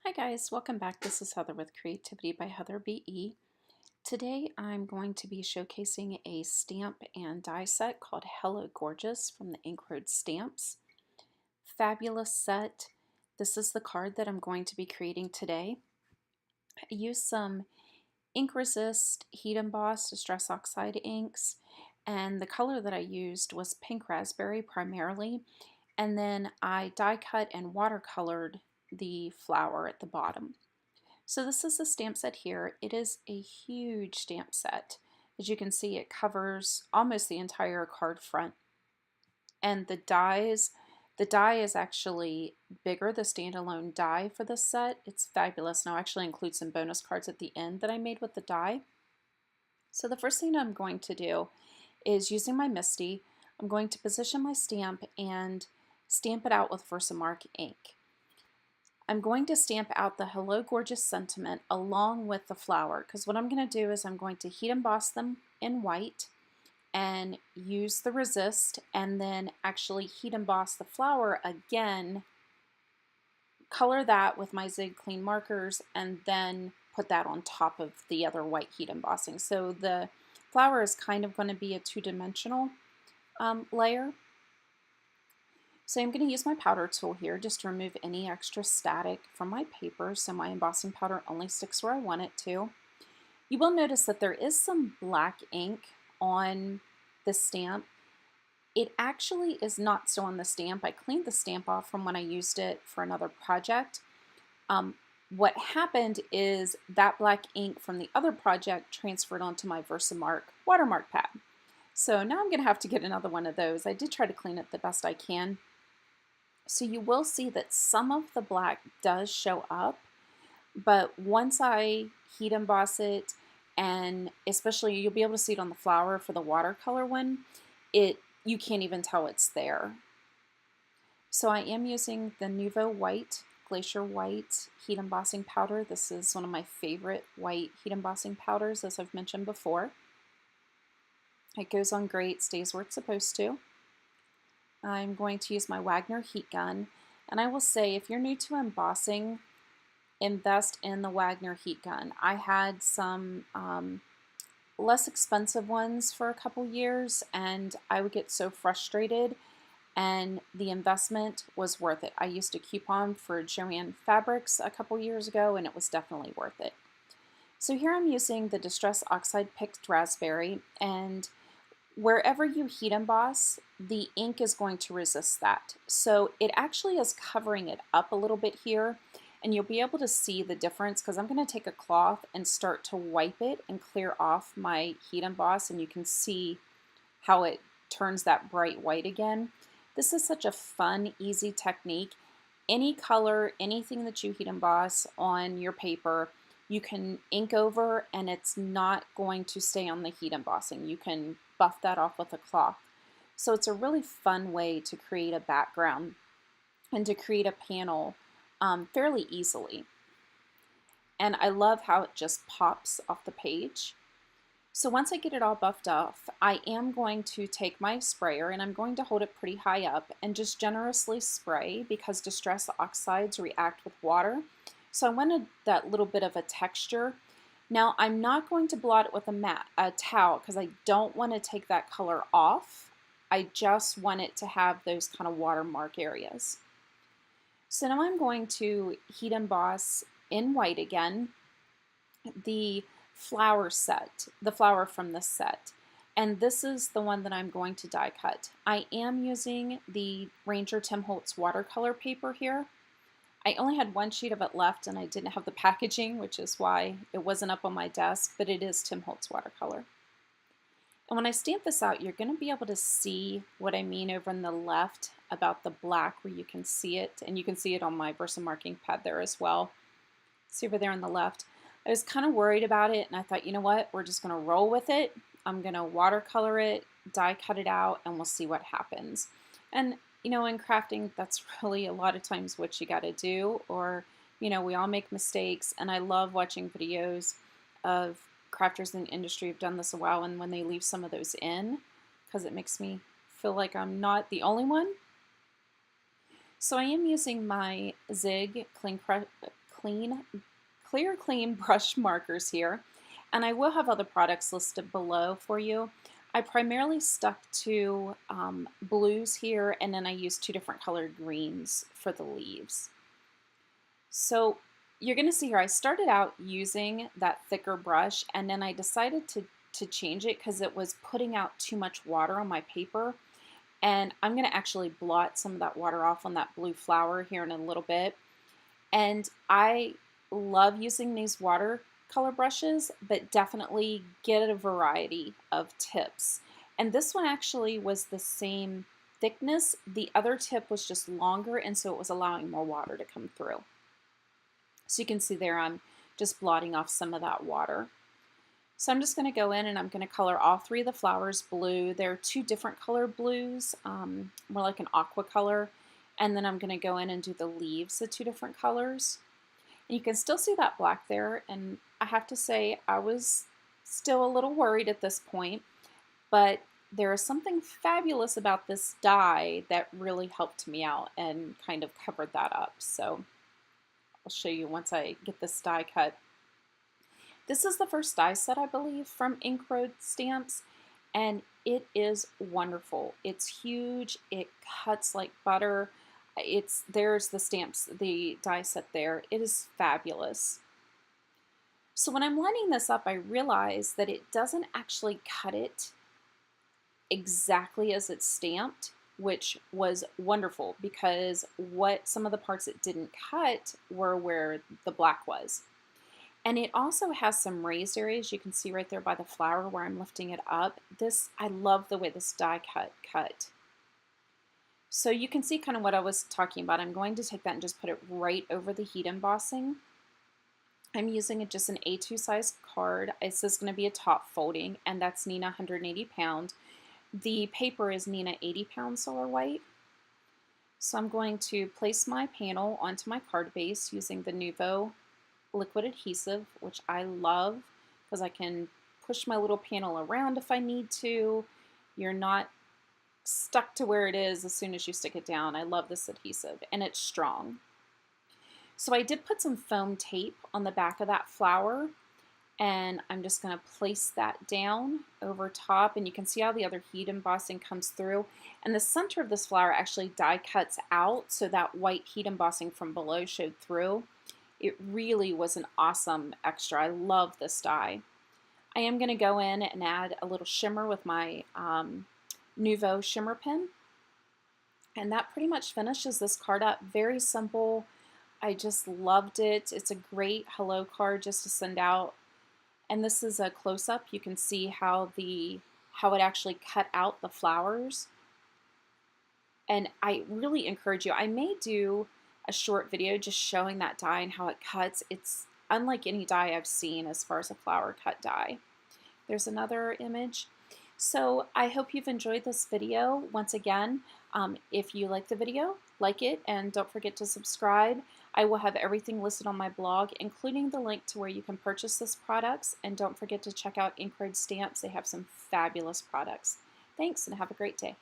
Hi guys, welcome back. This is Heather with Creativity by Heather BE. Today I'm going to be showcasing a stamp and die set called Hello Gorgeous from the Ink Road Stamps. Fabulous set. This is the card that I'm going to be creating today. I used some ink resist heat emboss distress oxide inks, and the color that I used was pink raspberry primarily, and then I die cut and watercolored the flower at the bottom. So this is the stamp set here. It is a huge stamp set. As you can see, it covers almost the entire card front. And the die is actually bigger, the standalone die for this set. It's fabulous. And I'll actually include some bonus cards at the end that I made with the die. So the first thing I'm going to do is, using my MISTI, I'm going to position my stamp and stamp it out with VersaMark ink. I'm going to stamp out the Hello Gorgeous sentiment along with the flower, because what I'm going to do is I'm going to heat emboss them in white and use the resist, and then actually heat emboss the flower again, color that with my Zig Clean markers, and then put that on top of the other white heat embossing. So the flower is kind of going to be a two-dimensional layer. So I'm going to use my powder tool here just to remove any extra static from my paper, so my embossing powder only sticks where I want it to. You will notice that there is some black ink on the stamp. It actually is not still on the stamp. I cleaned the stamp off from when I used it for another project. What happened is that black ink from the other project transferred onto my VersaMark watermark pad. So now I'm going to have to get another one of those. I did try to clean it the best I can. So you will see that some of the black does show up, but once I heat emboss it, and especially you'll be able to see it on the flower for the watercolor one, you can't even tell it's there. So I am using the Nuvo white, glacier white heat embossing powder. This is one of my favorite white heat embossing powders, as I've mentioned before. It goes on great, stays where it's supposed to. I'm going to use my Wagner heat gun, and I will say, if you're new to embossing, invest in the Wagner heat gun. I had some less expensive ones for a couple years, and I would get so frustrated, and the investment was worth it. I used a coupon for Joanne Fabrics a couple years ago, and it was definitely worth it. So here I'm using the Distress Oxide Picked Raspberry, and wherever you heat emboss, the ink is going to resist that. So it actually is covering it up a little bit here, and you'll be able to see the difference, because I'm going to take a cloth and start to wipe it and clear off my heat emboss, and you can see how it turns that bright white again. This is such a fun, easy technique. Any color, anything that you heat emboss on your paper, you can ink over, and it's not going to stay on the heat embossing. You can buff that off with a cloth. So it's a really fun way to create a background and to create a panel fairly easily. And I love how it just pops off the page. So once I get it all buffed off, I am going to take my sprayer, and I'm going to hold it pretty high up and just generously spray, because distress oxides react with water. So I wanted that little bit of a texture. Now I'm not going to blot it with a towel, because I don't want to take that color off. I just want it to have those kind of watermark areas. So now I'm going to heat emboss in white again the flower set, the flower from this set. And this is the one that I'm going to die cut. I am using the Ranger Tim Holtz watercolor paper here. I only had one sheet of it left, and I didn't have the packaging, which is why it wasn't up on my desk, but it is Tim Holtz watercolor. And when I stamp this out, you're going to be able to see what I mean over on the left about the black, where you can see it, and you can see it on my VersaMark ink pad there as well. See over there on the left. I was kind of worried about it, and I thought, you know what, we're just going to roll with it. I'm going to watercolor it, die cut it out, and we'll see what happens. And you know, in crafting, that's really a lot of times what you got to do, or, you know, we all make mistakes, and I love watching videos of crafters in the industry who've done this a while, and when they leave some of those in, because it makes me feel like I'm not the only one. So I am using my Zig clear clean brush markers here, and I will have other products listed below for you. I primarily stuck to blues here, and then I used 2 different colored greens for the leaves. So you're going to see here I started out using that thicker brush, and then I decided to change it because it was putting out too much water on my paper. And I'm going to actually blot some of that water off on that blue flower here in a little bit. And I love using these watercolor brushes, but definitely get a variety of tips. And this one actually was the same thickness. The other tip was just longer, and so it was allowing more water to come through. So you can see there I'm just blotting off some of that water. So I'm just going to go in and I'm going to color all 3 of the flowers blue. There are 2 different color blues, more like an aqua color. And then I'm going to go in and do the leaves of 2 different colors. And you can still see that black there. And I have to say I was still a little worried at this point. But there is something fabulous about this dye that really helped me out and kind of covered that up. So I'll show you once I get this die cut. This is the first die set, I believe, from Inkroad Stamps, and it is wonderful. It's huge. It cuts like butter. There's the stamps, the die set there. It is fabulous. So when I'm lining this up, I realize that it doesn't actually cut it exactly as it's stamped, which was wonderful because some of the parts it didn't cut were where the black was. And it also has some raised areas. You can see right there by the flower where I'm lifting it up. I love the way this die cut. So you can see kind of what I was talking about. I'm going to take that and just put it right over the heat embossing. I'm using just an A2 size card. This is going to be a top folding, and that's Nina 180 pound. The paper is Nina 80 pound solar white. So I'm going to place my panel onto my card base using the Nuvo liquid adhesive, which I love because I can push my little panel around if I need to. You're not stuck to where it is as soon as you stick it down. I love this adhesive, and it's strong. So I did put some foam tape on the back of that flower, and I'm just going to place that down over top, and you can see how the other heat embossing comes through. And the center of this flower actually die cuts out, so that white heat embossing from below showed through. It really was an awesome extra. I love this die. I am going to go in and add a little shimmer with my Nuvo shimmer pen. And that pretty much finishes this card up. Very simple. I just loved it. It's a great hello card just to send out. And this is a close-up. You can see how it actually cut out the flowers. And I really encourage you. I may do a short video just showing that die and how it cuts. It's unlike any die I've seen as far as a flower cut die. There's another image. So I hope you've enjoyed this video. Once again, if you like the video, like it, and don't forget to subscribe. I will have everything listed on my blog, including the link to where you can purchase this products. And don't forget to check out Inkroad Stamps. They have some fabulous products. Thanks, and have a great day.